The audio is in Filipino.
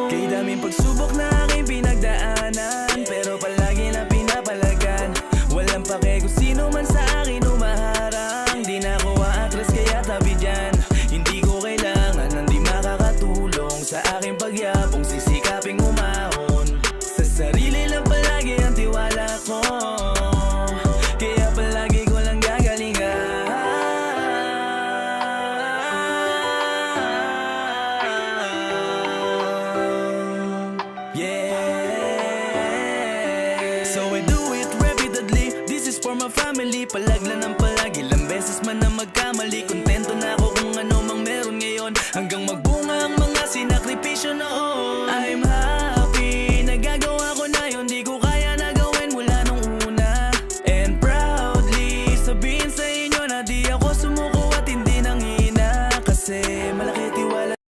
Kay daming pagsubok na aking pinagdaanan, pero palagi na pinapalagan. Walang pake kung sino man sa akin umaharang. Di na ako aatras kaya tabi dyan. Hindi ko kailangan ng di makakatulong sa aking pagyabong, sisikaping umahon. Sa sarili lang palagi ang tiwala ko, kaya palagi ko lang gagalingan. Yeah. So I do it repeatedly. This is for my family. Palaglan ng